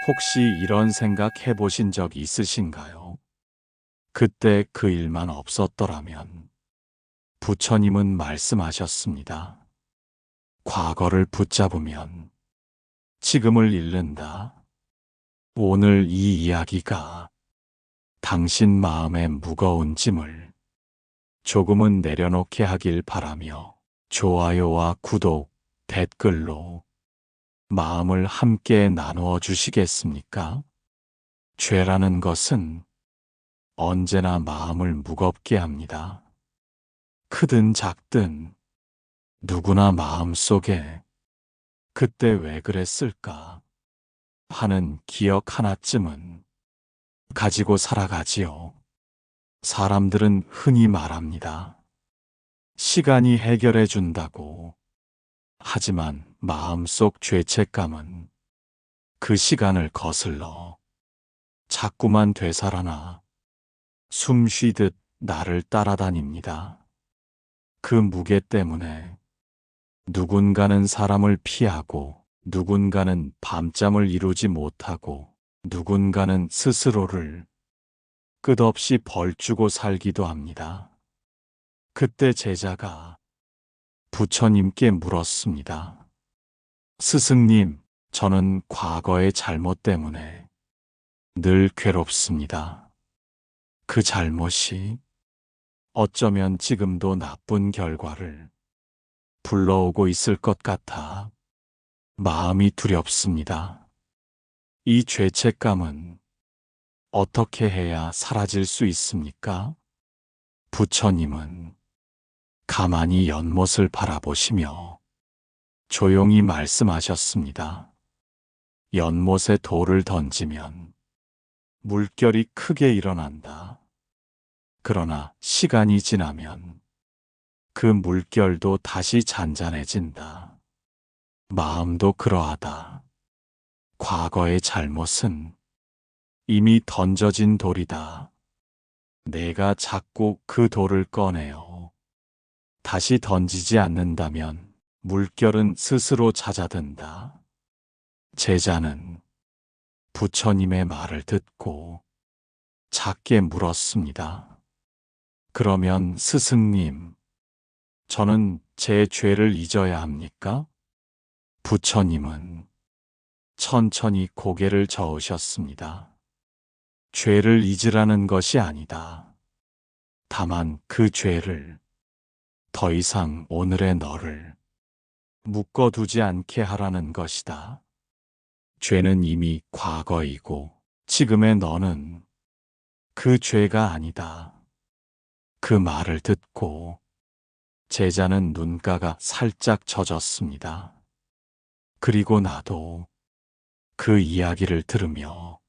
혹시 이런 생각 해보신 적 있으신가요? 그때 그 일만 없었더라면. 부처님은 말씀하셨습니다. 과거를 붙잡으면 지금을 잃는다. 오늘 이 이야기가 당신 마음의 무거운 짐을 조금은 내려놓게 하길 바라며 좋아요와 구독, 댓글로 마음을 함께 나누어 주시겠습니까? 죄라는 것은 언제나 마음을 무겁게 합니다. 크든 작든 누구나 마음속에 그때 왜 그랬을까 하는 기억 하나쯤은 가지고 살아가지요. 사람들은 흔히 말합니다. 시간이 해결해 준다고. 하지만 마음속 죄책감은 그 시간을 거슬러 자꾸만 되살아나 숨 쉬듯 나를 따라다닙니다. 그 무게 때문에 누군가는 사람을 피하고, 누군가는 밤잠을 이루지 못하고, 누군가는 스스로를 끝없이 벌주고 살기도 합니다. 그때 제자가 부처님께 물었습니다. 스승님, 저는 과거의 잘못 때문에 늘 괴롭습니다. 그 잘못이 어쩌면 지금도 나쁜 결과를 불러오고 있을 것 같아 마음이 두렵습니다. 이 죄책감은 어떻게 해야 사라질 수 있습니까? 부처님은 가만히 연못을 바라보시며 조용히 말씀하셨습니다. 연못에 돌을 던지면 물결이 크게 일어난다. 그러나 시간이 지나면 그 물결도 다시 잔잔해진다. 마음도 그러하다. 과거의 잘못은 이미 던져진 돌이다. 내가 자꾸 그 돌을 꺼내어 다시 던지지 않는다면 물결은 스스로 잦아든다. 제자는 부처님의 말을 듣고 작게 물었습니다. 그러면 스승님, 저는 제 죄를 잊어야 합니까? 부처님은 천천히 고개를 저으셨습니다. 죄를 잊으라는 것이 아니다. 다만 그 죄를 더 이상 오늘의 너를 묶어두지 않게 하라는 것이다. 죄는 이미 과거이고 지금의 너는 그 죄가 아니다. 그 말을 듣고 제자는 눈가가 살짝 젖었습니다. 그리고 나도 그 이야기를 들으며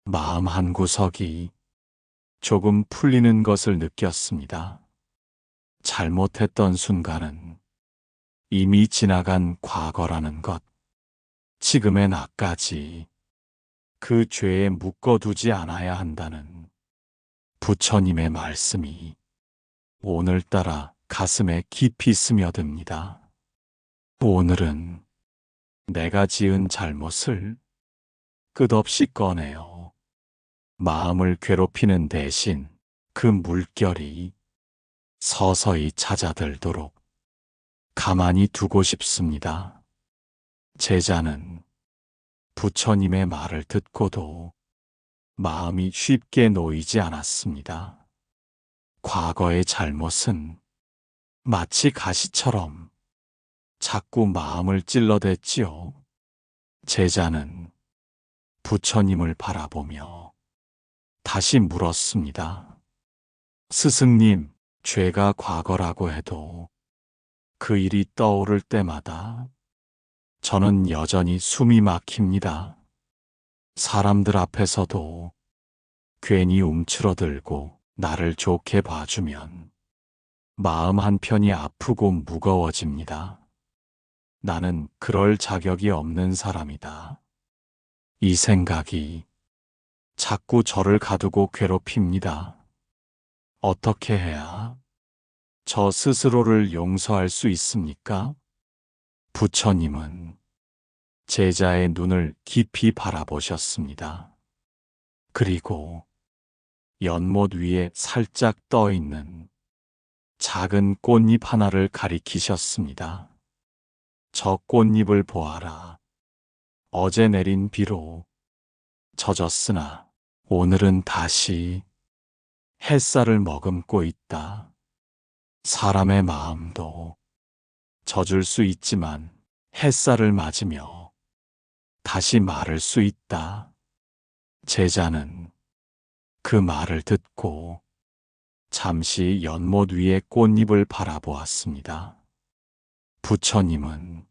마음 한구석이 조금 풀리는 것을 느꼈습니다. 잘못했던 순간은 이미 지나간 과거라는 것, 지금의 나까지 그 죄에 묶어두지 않아야 한다는 부처님의 말씀이 오늘따라 가슴에 깊이 스며듭니다. 오늘은 내가 지은 잘못을 끝없이 꺼내어 마음을 괴롭히는 대신 그 물결이 서서히 잦아들도록 가만히 두고 싶습니다. 제자는 부처님의 말을 듣고도 마음이 쉽게 놓이지 않았습니다. 과거의 잘못은 마치 가시처럼 자꾸 마음을 찔러댔지요. 제자는 부처님을 바라보며 다시 물었습니다. 스승님, 죄가 과거라고 해도 그 일이 떠오를 때마다 저는 여전히 숨이 막힙니다. 사람들 앞에서도 괜히 움츠러들고 나를 좋게 봐주면 마음 한편이 아프고 무거워집니다. 나는 그럴 자격이 없는 사람이다. 이 생각이 자꾸 저를 가두고 괴롭힙니다. 어떻게 해야 저 스스로를 용서할 수 있습니까? 부처님은 제자의 눈을 깊이 바라보셨습니다. 그리고 연못 위에 살짝 떠 있는 작은 꽃잎 하나를 가리키셨습니다. 저 꽃잎을 보아라. 어제 내린 비로 젖었으나 오늘은 다시 햇살을 머금고 있다. 사람의 마음도 젖을 수 있지만 햇살을 맞으며 다시 마를 수 있다. 제자는 그 말을 듣고 잠시 연못 위의 꽃잎을 바라보았습니다. 부처님은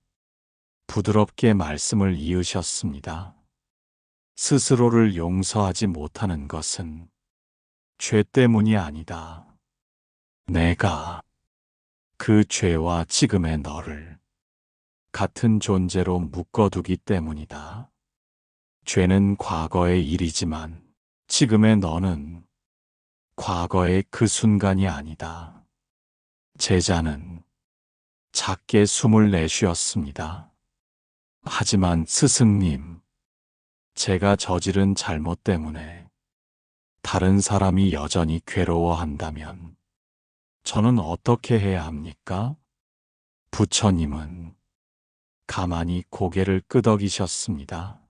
부드럽게 말씀을 이으셨습니다. 스스로를 용서하지 못하는 것은 죄 때문이 아니다. 내가 그 죄와 지금의 너를 같은 존재로 묶어두기 때문이다. 죄는 과거의 일이지만 지금의 너는 과거의 그 순간이 아니다. 제자는 작게 숨을 내쉬었습니다. 하지만 스승님, 제가 저지른 잘못 때문에 다른 사람이 여전히 괴로워한다면 저는 어떻게 해야 합니까? 부처님은 가만히 고개를 끄덕이셨습니다.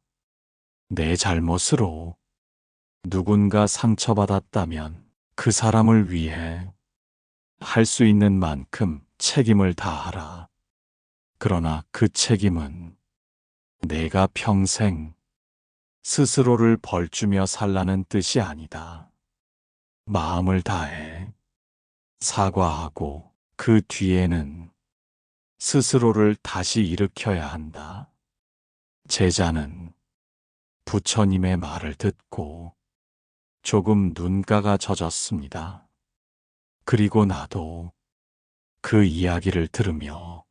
내 잘못으로 누군가 상처받았다면 그 사람을 위해 할 수 있는 만큼 책임을 다하라. 그러나 그 책임은 내가 평생 스스로를 벌주며 살라는 뜻이 아니다. 마음을 다해 사과하고 그 뒤에는 스스로를 다시 일으켜야 한다. 제자는 부처님의 말을 듣고 조금 눈가가 젖었습니다. 그리고 나도 그 이야기를 들으며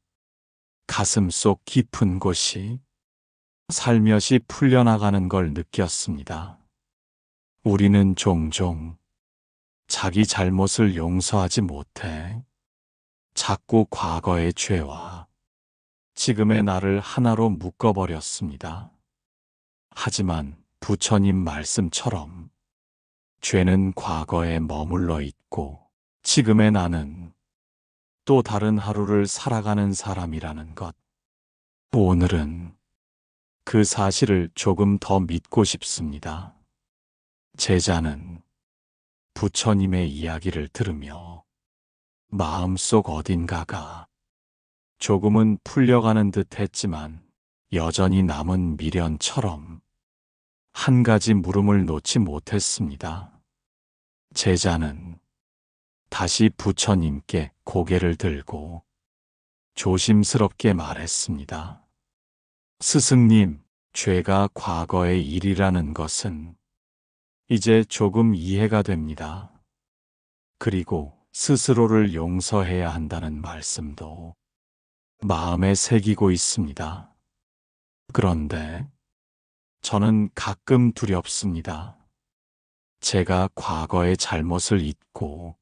가슴 속 깊은 곳이 살며시 풀려나가는 걸 느꼈습니다. 우리는 종종 자기 잘못을 용서하지 못해 자꾸 과거의 죄와 지금의 나를 하나로 묶어버렸습니다. 하지만 부처님 말씀처럼 죄는 과거에 머물러 있고 지금의 나는 또 다른 하루를 살아가는 사람이라는 것. 오늘은 그 사실을 조금 더 믿고 싶습니다. 제자는 부처님의 이야기를 들으며 마음속 어딘가가 조금은 풀려가는 듯 했지만 여전히 남은 미련처럼 한 가지 물음을 놓지 못했습니다. 제자는 다시 부처님께 고개를 들고 조심스럽게 말했습니다. 스승님, 죄가 과거의 일이라는 것은 이제 조금 이해가 됩니다. 그리고 스스로를 용서해야 한다는 말씀도 마음에 새기고 있습니다. 그런데 저는 가끔 두렵습니다. 제가 과거의 잘못을 잊고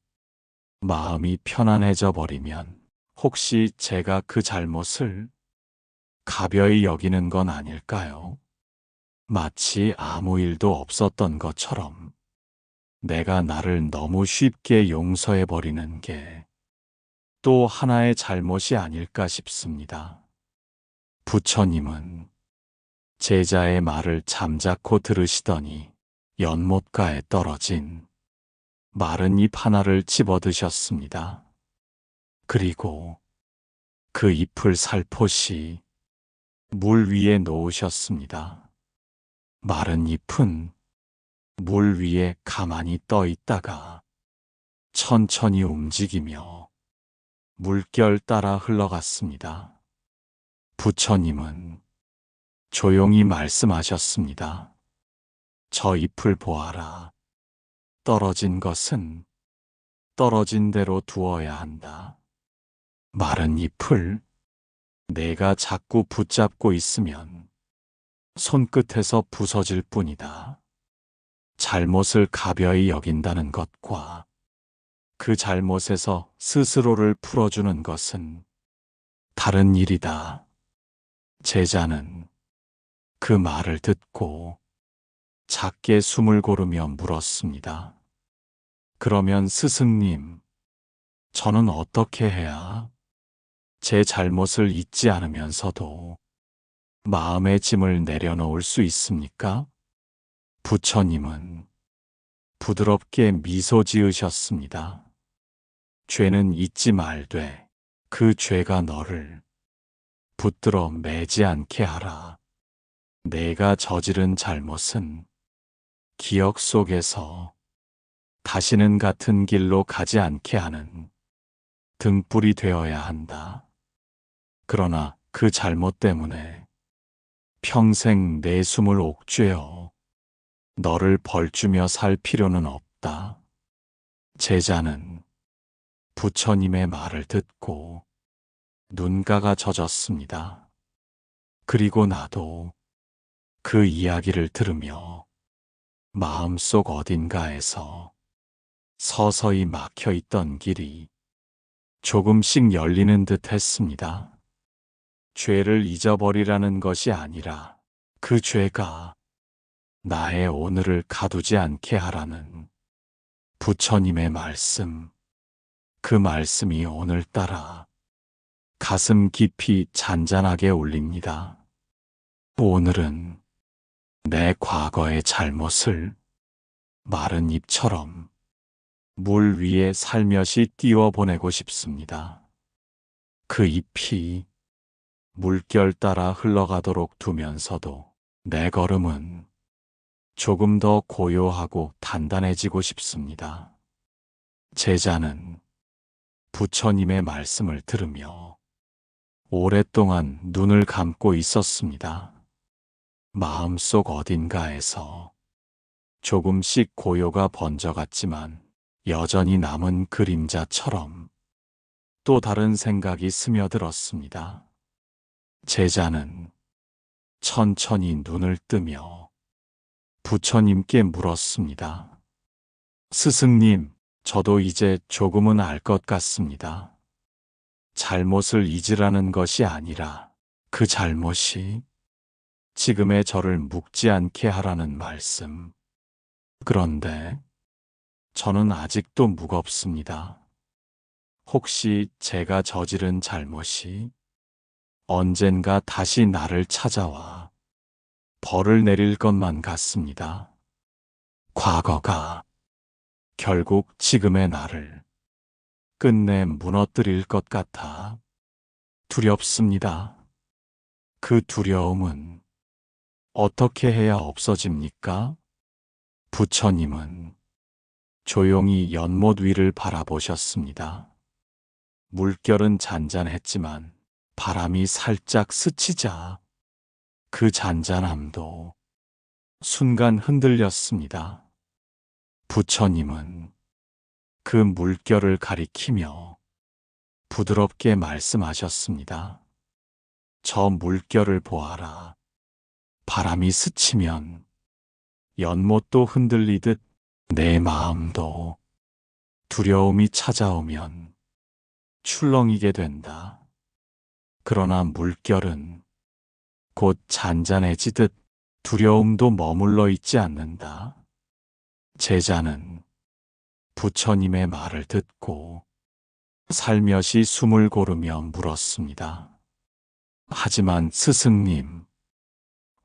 마음이 편안해져 버리면 혹시 제가 그 잘못을 가벼이 여기는 건 아닐까요? 마치 아무 일도 없었던 것처럼 내가 나를 너무 쉽게 용서해 버리는 게 또 하나의 잘못이 아닐까 싶습니다. 부처님은 제자의 말을 잠자코 들으시더니 연못가에 떨어진 마른 잎 하나를 집어드셨습니다. 그리고 그 잎을 살포시 물 위에 놓으셨습니다. 마른 잎은 물 위에 가만히 떠 있다가 천천히 움직이며 물결 따라 흘러갔습니다. 부처님은 조용히 말씀하셨습니다. 저 잎을 보아라. 떨어진 것은 떨어진 대로 두어야 한다. 마른 잎을 내가 자꾸 붙잡고 있으면 손끝에서 부서질 뿐이다. 잘못을 가벼이 여긴다는 것과 그 잘못에서 스스로를 풀어주는 것은 다른 일이다. 제자는 그 말을 듣고 작게 숨을 고르며 물었습니다. 그러면 스승님, 저는 어떻게 해야 제 잘못을 잊지 않으면서도 마음의 짐을 내려놓을 수 있습니까? 부처님은 부드럽게 미소 지으셨습니다. 죄는 잊지 말되 그 죄가 너를 붙들어 매지 않게 하라. 내가 저지른 잘못은 기억 속에서 다시는 같은 길로 가지 않게 하는 등불이 되어야 한다. 그러나 그 잘못 때문에 평생 내 숨을 옥죄어 너를 벌주며 살 필요는 없다. 제자는 부처님의 말을 듣고 눈가가 젖었습니다. 그리고 나도 그 이야기를 들으며 마음속 어딘가에서 서서히 막혀 있던 길이 조금씩 열리는 듯 했습니다. 죄를 잊어버리라는 것이 아니라 그 죄가 나의 오늘을 가두지 않게 하라는 부처님의 말씀, 그 말씀이 오늘따라 가슴 깊이 잔잔하게 울립니다. 오늘은 내 과거의 잘못을 마른 잎처럼 물 위에 살며시 띄워보내고 싶습니다. 그 잎이 물결 따라 흘러가도록 두면서도 내 걸음은 조금 더 고요하고 단단해지고 싶습니다. 제자는 부처님의 말씀을 들으며 오랫동안 눈을 감고 있었습니다. 마음속 어딘가에서 조금씩 고요가 번져갔지만 여전히 남은 그림자처럼 또 다른 생각이 스며들었습니다. 제자는 천천히 눈을 뜨며 부처님께 물었습니다. 스승님, 저도 이제 조금은 알 것 같습니다. 잘못을 잊으라는 것이 아니라 그 잘못이 지금의 저를 묶지 않게 하라는 말씀. 그런데 저는 아직도 무겁습니다. 혹시 제가 저지른 잘못이 언젠가 다시 나를 찾아와 벌을 내릴 것만 같습니다. 과거가 결국 지금의 나를 끝내 무너뜨릴 것 같아 두렵습니다. 그 두려움은 어떻게 해야 없어집니까? 부처님은 조용히 연못 위를 바라보셨습니다. 물결은 잔잔했지만 바람이 살짝 스치자 그 잔잔함도 순간 흔들렸습니다. 부처님은 그 물결을 가리키며 부드럽게 말씀하셨습니다. 저 물결을 보아라. 바람이 스치면 연못도 흔들리듯 내 마음도 두려움이 찾아오면 출렁이게 된다. 그러나 물결은 곧 잔잔해지듯 두려움도 머물러 있지 않는다. 제자는 부처님의 말을 듣고 살며시 숨을 고르며 물었습니다. 하지만 스승님,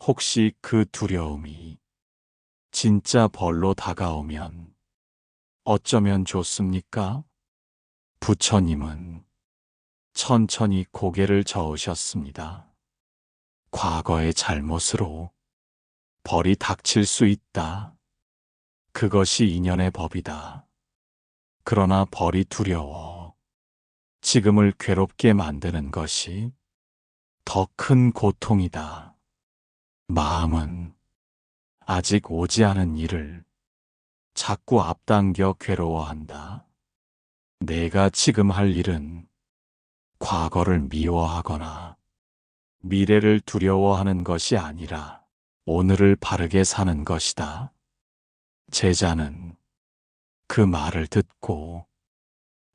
혹시 그 두려움이 진짜 벌로 다가오면 어쩌면 좋습니까? 부처님은 천천히 고개를 저으셨습니다. 과거의 잘못으로 벌이 닥칠 수 있다. 그것이 인연의 법이다. 그러나 벌이 두려워 지금을 괴롭게 만드는 것이 더 큰 고통이다. 마음은 아직 오지 않은 일을 자꾸 앞당겨 괴로워한다. 내가 지금 할 일은 과거를 미워하거나 미래를 두려워하는 것이 아니라 오늘을 바르게 사는 것이다. 제자는 그 말을 듣고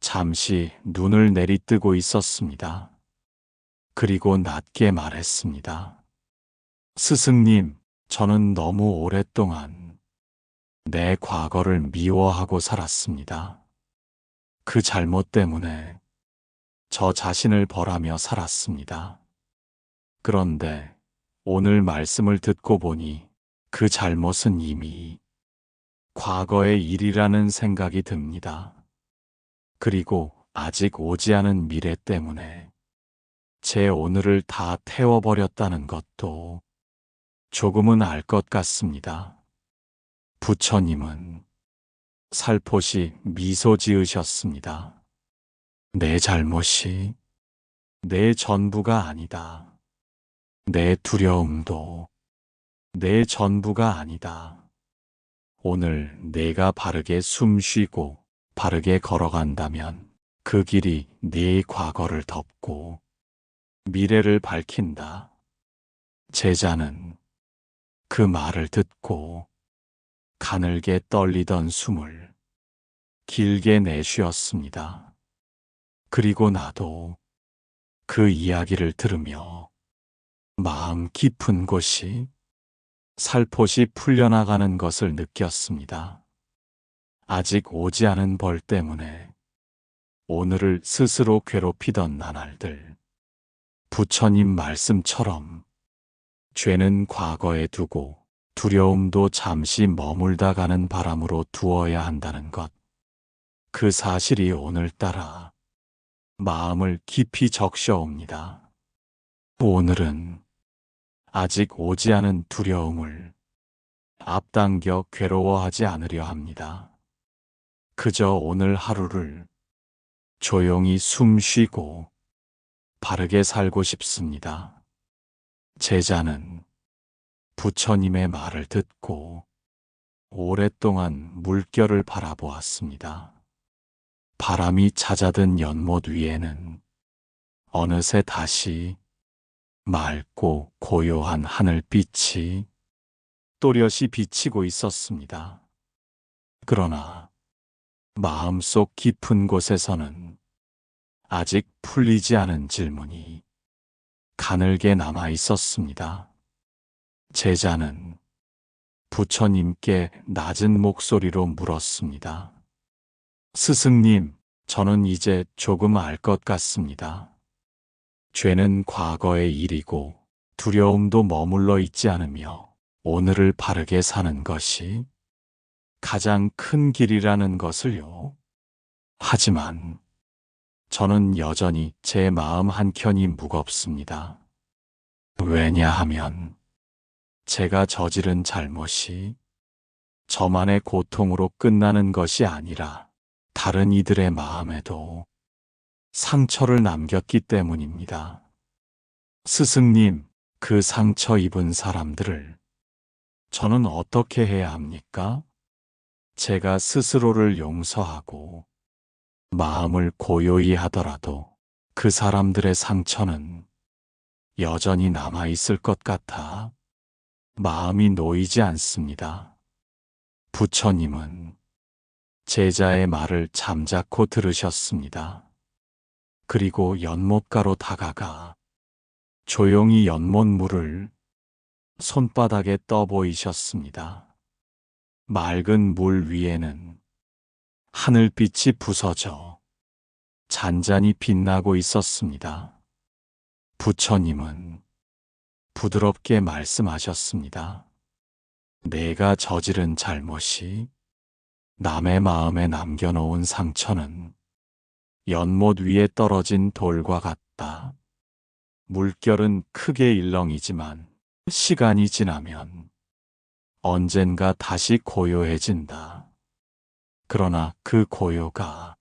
잠시 눈을 내리뜨고 있었습니다. 그리고 낮게 말했습니다. 스승님, 저는 너무 오랫동안 내 과거를 미워하고 살았습니다. 그 잘못 때문에 저 자신을 벌하며 살았습니다. 그런데 오늘 말씀을 듣고 보니 그 잘못은 이미 과거의 일이라는 생각이 듭니다. 그리고 아직 오지 않은 미래 때문에 제 오늘을 다 태워버렸다는 것도 조금은 알 것 같습니다. 부처님은 살포시 미소 지으셨습니다. 내 잘못이 내 전부가 아니다. 내 두려움도 내 전부가 아니다. 오늘 내가 바르게 숨 쉬고 바르게 걸어간다면 그 길이 네 과거를 덮고 미래를 밝힌다. 제자는 그 말을 듣고 가늘게 떨리던 숨을 길게 내쉬었습니다. 그리고 나도 그 이야기를 들으며 마음 깊은 곳이 살포시 풀려나가는 것을 느꼈습니다. 아직 오지 않은 벌 때문에 오늘을 스스로 괴롭히던 나날들, 부처님 말씀처럼 죄는 과거에 두고 두려움도 잠시 머물다 가는 바람으로 두어야 한다는 것. 그 사실이 오늘따라 마음을 깊이 적셔옵니다. 오늘은 아직 오지 않은 두려움을 앞당겨 괴로워하지 않으려 합니다. 그저 오늘 하루를 조용히 숨 쉬고 바르게 살고 싶습니다. 제자는 부처님의 말을 듣고 오랫동안 물결을 바라보았습니다. 바람이 잦아든 연못 위에는 어느새 다시 맑고 고요한 하늘빛이 또렷이 비치고 있었습니다. 그러나 마음속 깊은 곳에서는 아직 풀리지 않은 질문이 가늘게 남아 있었습니다. 제자는 부처님께 낮은 목소리로 물었습니다. 스승님, 저는 이제 조금 알 것 같습니다. 죄는 과거의 일이고 두려움도 머물러 있지 않으며 오늘을 바르게 사는 것이 가장 큰 길이라는 것을요. 하지만 저는 여전히 제 마음 한켠이 무겁습니다. 왜냐하면 제가 저지른 잘못이 저만의 고통으로 끝나는 것이 아니라 다른 이들의 마음에도 상처를 남겼기 때문입니다. 스승님, 그 상처 입은 사람들을 저는 어떻게 해야 합니까? 제가 스스로를 용서하고 마음을 고요히 하더라도 그 사람들의 상처는 여전히 남아 있을 것 같아 마음이 놓이지 않습니다. 부처님은 제자의 말을 잠자코 들으셨습니다. 그리고 연못가로 다가가 조용히 연못 물을 손바닥에 떠보이셨습니다. 맑은 물 위에는 하늘빛이 부서져 잔잔히 빛나고 있었습니다. 부처님은 부드럽게 말씀하셨습니다. 내가 저지른 잘못이 남의 마음에 남겨놓은 상처는 연못 위에 떨어진 돌과 같다. 물결은 크게 일렁이지만 시간이 지나면 언젠가 다시 고요해진다. 그러나 그 고요가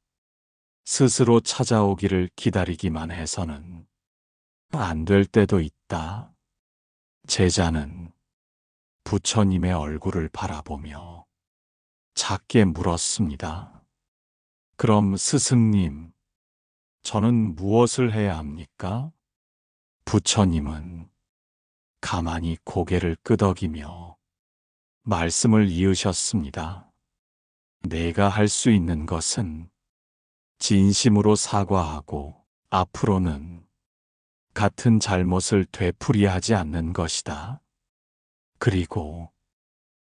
스스로 찾아오기를 기다리기만 해서는 안 될 때도 있다. 제자는 부처님의 얼굴을 바라보며 작게 물었습니다. 그럼 스승님, 저는 무엇을 해야 합니까? 부처님은 가만히 고개를 끄덕이며 말씀을 이으셨습니다. 내가 할 수 있는 것은 진심으로 사과하고 앞으로는 같은 잘못을 되풀이하지 않는 것이다. 그리고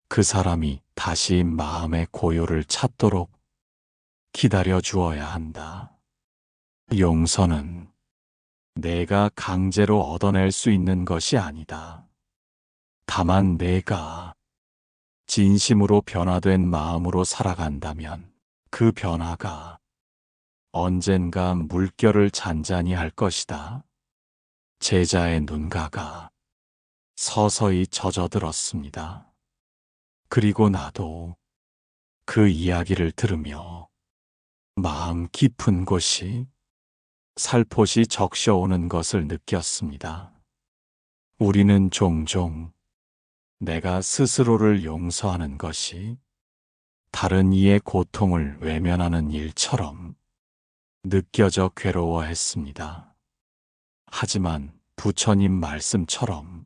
그 사람이 다시 마음의 고요를 찾도록 기다려 주어야 한다. 용서는 내가 강제로 얻어낼 수 있는 것이 아니다. 다만 내가 진심으로 변화된 마음으로 살아간다면 그 변화가 언젠가 물결을 잔잔히 할 것이다. 제자의 눈가가 서서히 젖어들었습니다. 그리고 나도 그 이야기를 들으며 마음 깊은 곳이 살포시 적셔오는 것을 느꼈습니다. 우리는 종종 내가 스스로를 용서하는 것이 다른 이의 고통을 외면하는 일처럼 느껴져 괴로워했습니다. 하지만 부처님 말씀처럼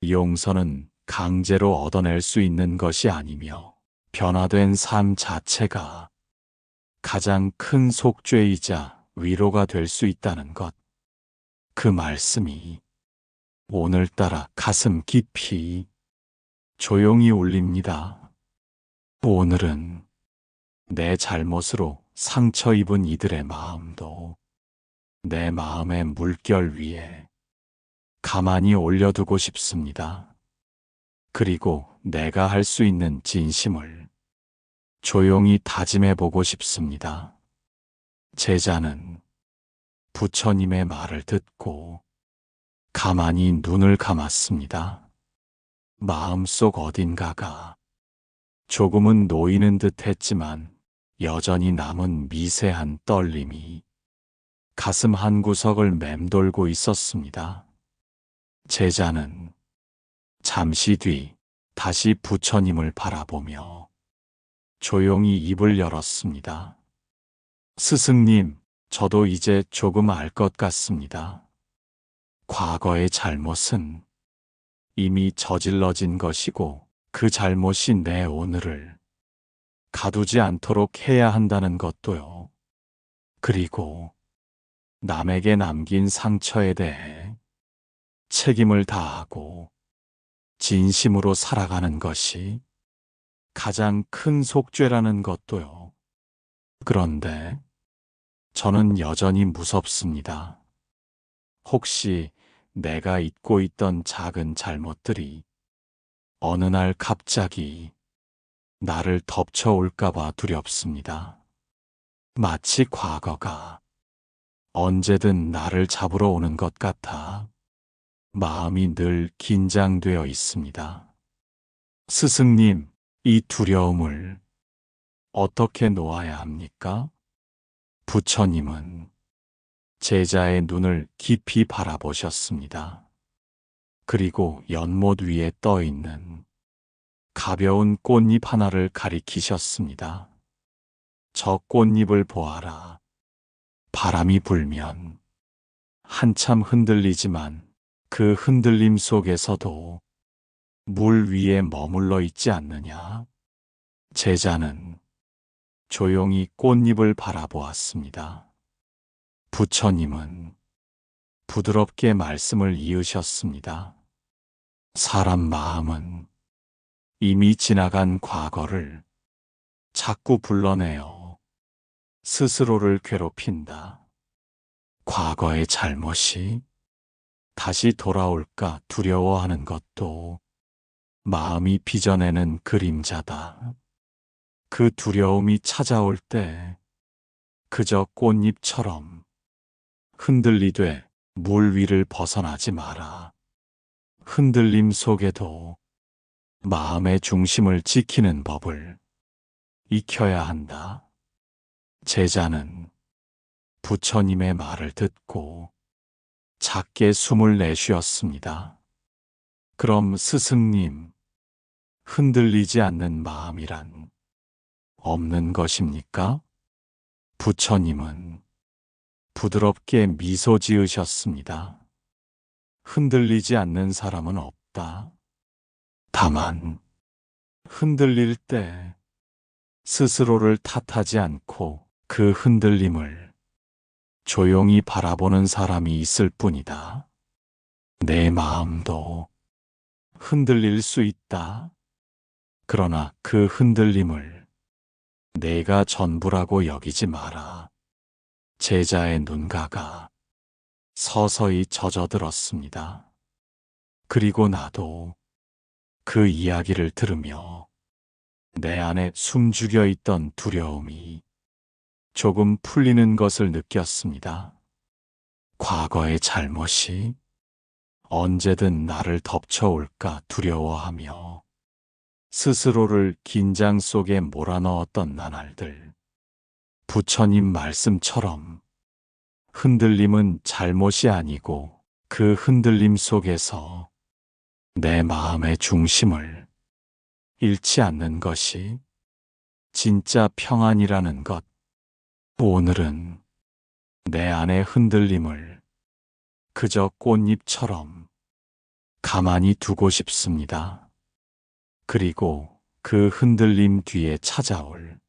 용서는 강제로 얻어낼 수 있는 것이 아니며 변화된 삶 자체가 가장 큰 속죄이자 위로가 될 수 있다는 것. 그 말씀이 오늘따라 가슴 깊이 조용히 울립니다. 오늘은 내 잘못으로 상처 입은 이들의 마음도 내 마음의 물결 위에 가만히 올려두고 싶습니다. 그리고 내가 할 수 있는 진심을 조용히 다짐해 보고 싶습니다. 제자는 부처님의 말을 듣고 가만히 눈을 감았습니다. 마음속 어딘가가 조금은 놓이는 듯 했지만 여전히 남은 미세한 떨림이 가슴 한구석을 맴돌고 있었습니다. 제자는 잠시 뒤 다시 부처님을 바라보며 조용히 입을 열었습니다. 스승님, 저도 이제 조금 알 것 같습니다. 과거의 잘못은 이미 저질러진 것이고 그 잘못이 내 오늘을 가두지 않도록 해야 한다는 것도요. 그리고 남에게 남긴 상처에 대해 책임을 다하고 진심으로 살아가는 것이 가장 큰 속죄라는 것도요. 그런데 저는 여전히 무섭습니다. 혹시 내가 잊고 있던 작은 잘못들이 어느 날 갑자기 나를 덮쳐올까봐 두렵습니다. 마치 과거가 언제든 나를 잡으러 오는 것 같아 마음이 늘 긴장되어 있습니다. 스승님, 이 두려움을 어떻게 놓아야 합니까? 부처님은 제자의 눈을 깊이 바라보셨습니다. 그리고 연못 위에 떠 있는 가벼운 꽃잎 하나를 가리키셨습니다. 저 꽃잎을 보아라. 바람이 불면 한참 흔들리지만 그 흔들림 속에서도 물 위에 머물러 있지 않느냐? 제자는 조용히 꽃잎을 바라보았습니다. 부처님은 부드럽게 말씀을 이으셨습니다. 사람 마음은 이미 지나간 과거를 자꾸 불러내어 스스로를 괴롭힌다. 과거의 잘못이 다시 돌아올까 두려워하는 것도 마음이 빚어내는 그림자다. 그 두려움이 찾아올 때 그저 꽃잎처럼 흔들리되 물 위를 벗어나지 마라. 흔들림 속에도 마음의 중심을 지키는 법을 익혀야 한다. 제자는 부처님의 말을 듣고 작게 숨을 내쉬었습니다. 그럼 스승님, 흔들리지 않는 마음이란 없는 것입니까? 부처님은 부드럽게 미소 지으셨습니다. 흔들리지 않는 사람은 없다. 다만 흔들릴 때 스스로를 탓하지 않고 그 흔들림을 조용히 바라보는 사람이 있을 뿐이다. 내 마음도 흔들릴 수 있다. 그러나 그 흔들림을 내가 전부라고 여기지 마라. 제자의 눈가가 서서히 젖어들었습니다. 그리고 나도 그 이야기를 들으며 내 안에 숨죽여 있던 두려움이 조금 풀리는 것을 느꼈습니다. 과거의 잘못이 언제든 나를 덮쳐올까 두려워하며 스스로를 긴장 속에 몰아넣었던 나날들. 부처님 말씀처럼 흔들림은 잘못이 아니고 그 흔들림 속에서 내 마음의 중심을 잃지 않는 것이 진짜 평안이라는 것. 오늘은 내 안의 흔들림을 그저 꽃잎처럼 가만히 두고 싶습니다. 그리고 그 흔들림 뒤에 찾아올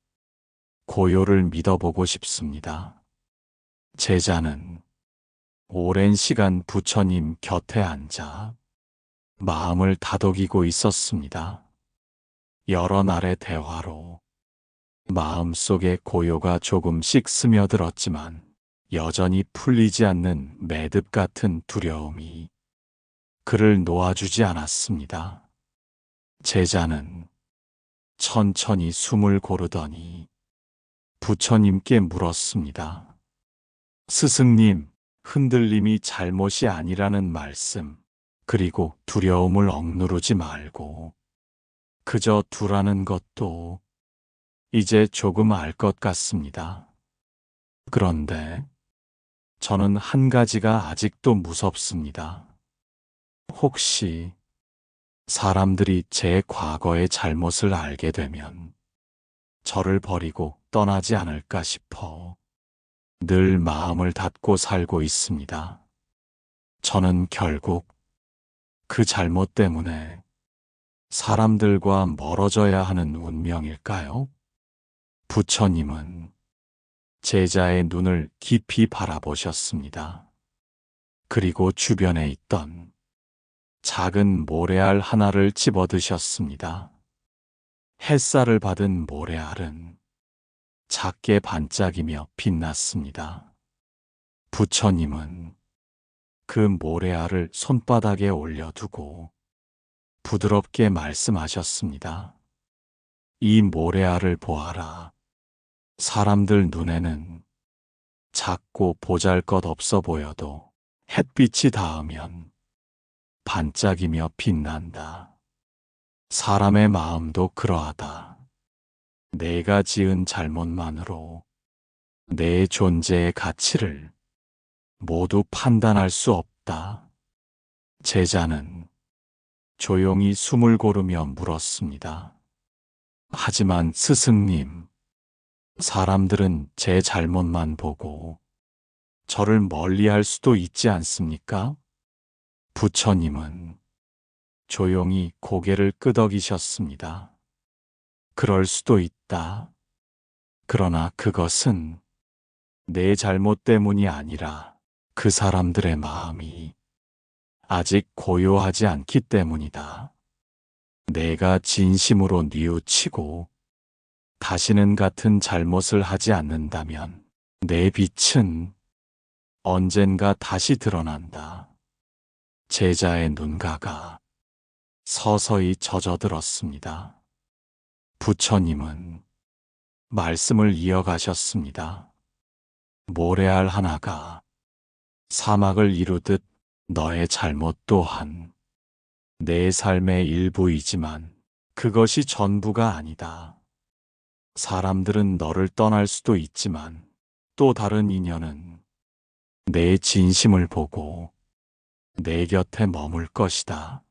고요를 믿어보고 싶습니다. 제자는 오랜 시간 부처님 곁에 앉아 마음을 다독이고 있었습니다. 여러 날의 대화로 마음속에 고요가 조금씩 스며들었지만 여전히 풀리지 않는 매듭 같은 두려움이 그를 놓아주지 않았습니다. 제자는 천천히 숨을 고르더니 부처님께 물었습니다. 스승님, 흔들림이 잘못이 아니라는 말씀, 그리고 두려움을 억누르지 말고 그저 두라는 것도 이제 조금 알 것 같습니다. 그런데 저는 한 가지가 아직도 무섭습니다. 혹시 사람들이 제 과거의 잘못을 알게 되면 저를 버리고 떠나지 않을까 싶어 늘 마음을 닫고 살고 있습니다. 저는 결국 그 잘못 때문에 사람들과 멀어져야 하는 운명일까요? 부처님은 제자의 눈을 깊이 바라보셨습니다. 그리고 주변에 있던 작은 모래알 하나를 집어드셨습니다. 햇살을 받은 모래알은 작게 반짝이며 빛났습니다. 부처님은 그 모래알을 손바닥에 올려두고 부드럽게 말씀하셨습니다. 이 모래알을 보아라. 사람들 눈에는 작고 보잘것없어 보여도 햇빛이 닿으면 반짝이며 빛난다. 사람의 마음도 그러하다. 내가 지은 잘못만으로 내 존재의 가치를 모두 판단할 수 없다. 제자는 조용히 숨을 고르며 물었습니다. 하지만 스승님, 사람들은 제 잘못만 보고 저를 멀리할 수도 있지 않습니까? 부처님은 조용히 고개를 끄덕이셨습니다. 그럴 수도 있다. 그러나 그것은 내 잘못 때문이 아니라 그 사람들의 마음이 아직 고요하지 않기 때문이다. 내가 진심으로 뉘우치고 다시는 같은 잘못을 하지 않는다면 내 빛은 언젠가 다시 드러난다. 제자의 눈가가 서서히 젖어들었습니다. 부처님은 말씀을 이어가셨습니다. 모래알 하나가 사막을 이루듯 너의 잘못 또한 내 삶의 일부이지만 그것이 전부가 아니다. 사람들은 너를 떠날 수도 있지만 또 다른 인연은 내 진심을 보고 내 곁에 머물 것이다.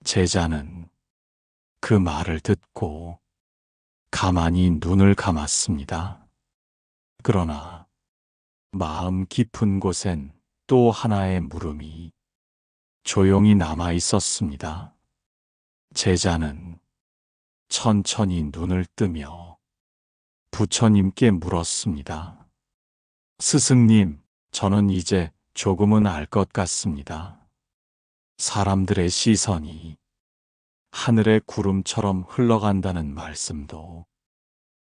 제자는 그 말을 듣고 가만히 눈을 감았습니다. 그러나 마음 깊은 곳엔 또 하나의 물음이 조용히 남아 있었습니다. 제자는 천천히 눈을 뜨며 부처님께 물었습니다. 스승님, 저는 이제 조금은 알 것 같습니다. 사람들의 시선이 하늘의 구름처럼 흘러간다는 말씀도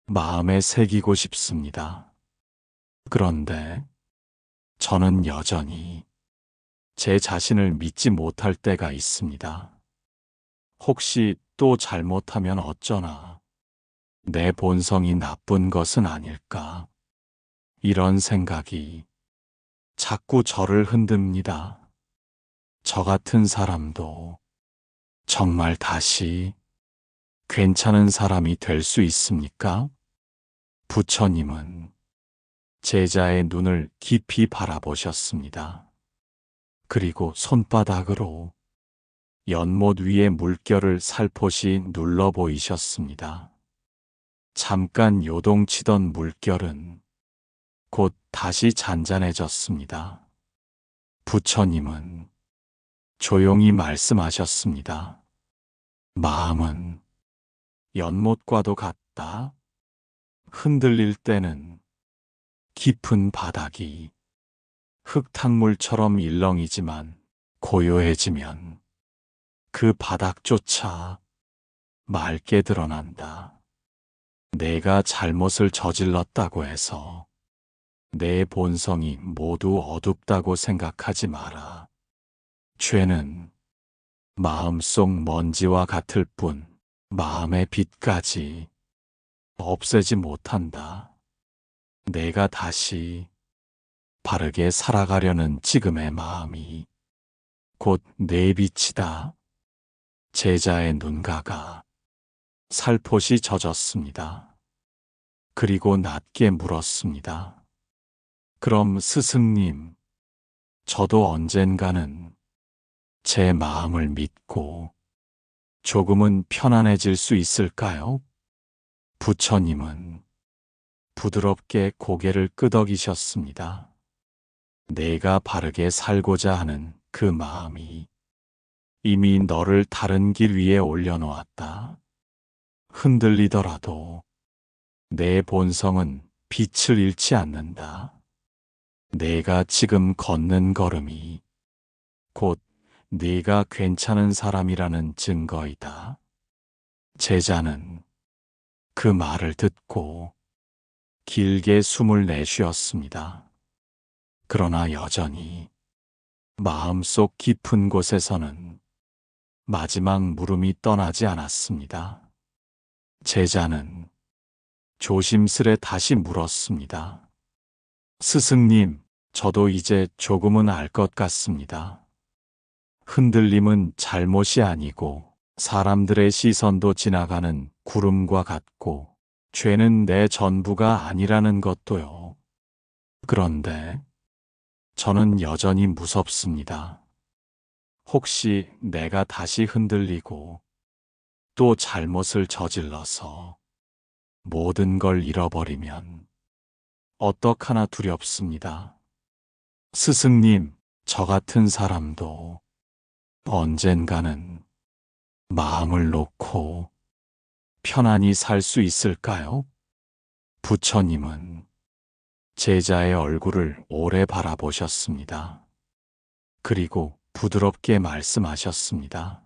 마음에 새기고 싶습니다. 그런데 저는 여전히 제 자신을 믿지 못할 때가 있습니다. 혹시 또 잘못하면 어쩌나? 내 본성이 나쁜 것은 아닐까? 이런 생각이 자꾸 저를 흔듭니다. 저 같은 사람도 정말 다시 괜찮은 사람이 될 수 있습니까? 부처님은 제자의 눈을 깊이 바라보셨습니다. 그리고 손바닥으로 연못 위의 물결을 살포시 눌러 보이셨습니다. 잠깐 요동치던 물결은 곧 다시 잔잔해졌습니다. 부처님은 조용히 말씀하셨습니다. 마음은 연못과도 같다. 흔들릴 때는 깊은 바닥이 흙탕물처럼 일렁이지만 고요해지면 그 바닥조차 맑게 드러난다. 내가 잘못을 저질렀다고 해서 내 본성이 모두 어둡다고 생각하지 마라. 죄는 마음속 먼지와 같을 뿐 마음의 빛까지 없애지 못한다. 내가 다시 바르게 살아가려는 지금의 마음이 곧 내 빛이다. 제자의 눈가가 살포시 젖었습니다. 그리고 낮게 물었습니다. 그럼 스승님, 저도 언젠가는 제 마음을 믿고 조금은 편안해질 수 있을까요? 부처님은 부드럽게 고개를 끄덕이셨습니다. 내가 바르게 살고자 하는 그 마음이 이미 너를 다른 길 위에 올려놓았다. 흔들리더라도 내 본성은 빛을 잃지 않는다. 내가 지금 걷는 걸음이 곧 네가 괜찮은 사람이라는 증거이다. 제자는 그 말을 듣고 길게 숨을 내쉬었습니다. 그러나 여전히 마음속 깊은 곳에서는 마지막 물음이 떠나지 않았습니다. 제자는 조심스레 다시 물었습니다. 스승님, 저도 이제 조금은 알 것 같습니다. 흔들림은 잘못이 아니고 사람들의 시선도 지나가는 구름과 같고 죄는 내 전부가 아니라는 것도요. 그런데 저는 여전히 무섭습니다. 혹시 내가 다시 흔들리고 또 잘못을 저질러서 모든 걸 잃어버리면 어떡하나 두렵습니다. 스승님, 저 같은 사람도 언젠가는 마음을 놓고 편안히 살 수 있을까요? 부처님은 제자의 얼굴을 오래 바라보셨습니다. 그리고 부드럽게 말씀하셨습니다.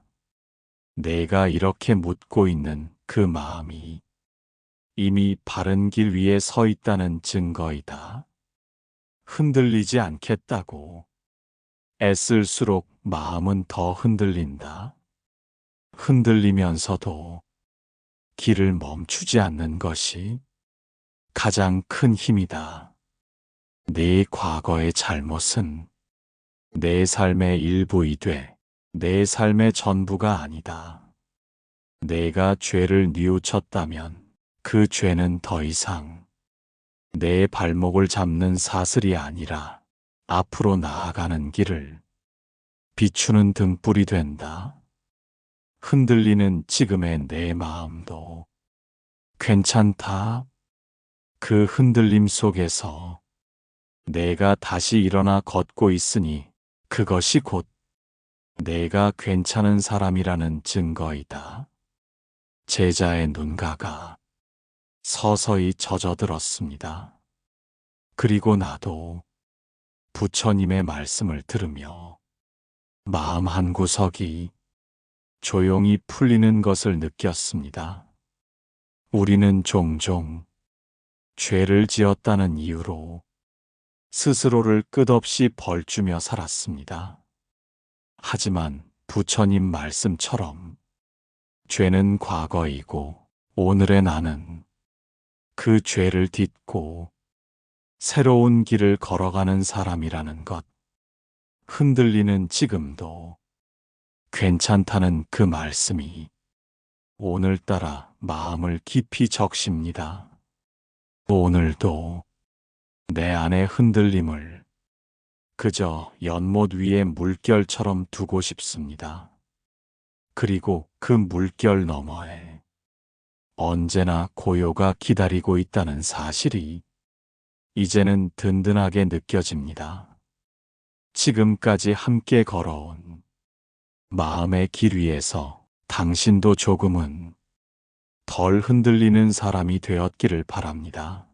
내가 이렇게 묻고 있는 그 마음이 이미 바른 길 위에 서 있다는 증거이다. 흔들리지 않겠다고 애쓸수록 마음은 더 흔들린다. 흔들리면서도 길을 멈추지 않는 것이 가장 큰 힘이다. 내 과거의 잘못은 내 삶의 일부이되 내 삶의 전부가 아니다. 내가 죄를 뉘우쳤다면 그 죄는 더 이상 내 발목을 잡는 사슬이 아니라 앞으로 나아가는 길을 비추는 등불이 된다. 흔들리는 지금의 내 마음도 괜찮다. 그 흔들림 속에서 내가 다시 일어나 걷고 있으니 그것이 곧 내가 괜찮은 사람이라는 증거이다. 제자의 눈가가 서서히 젖어들었습니다. 그리고 나도 부처님의 말씀을 들으며 마음 한구석이 조용히 풀리는 것을 느꼈습니다. 우리는 종종 죄를 지었다는 이유로 스스로를 끝없이 벌주며 살았습니다. 하지만 부처님 말씀처럼 죄는 과거이고 오늘의 나는 그 죄를 딛고 새로운 길을 걸어가는 사람이라는 것. 흔들리는 지금도 괜찮다는 그 말씀이 오늘따라 마음을 깊이 적십니다. 오늘도 내 안의 흔들림을 그저 연못 위의 물결처럼 두고 싶습니다. 그리고 그 물결 너머에 언제나 고요가 기다리고 있다는 사실이 이제는 든든하게 느껴집니다. 지금까지 함께 걸어온 마음의 길 위에서 당신도 조금은 덜 흔들리는 사람이 되었기를 바랍니다.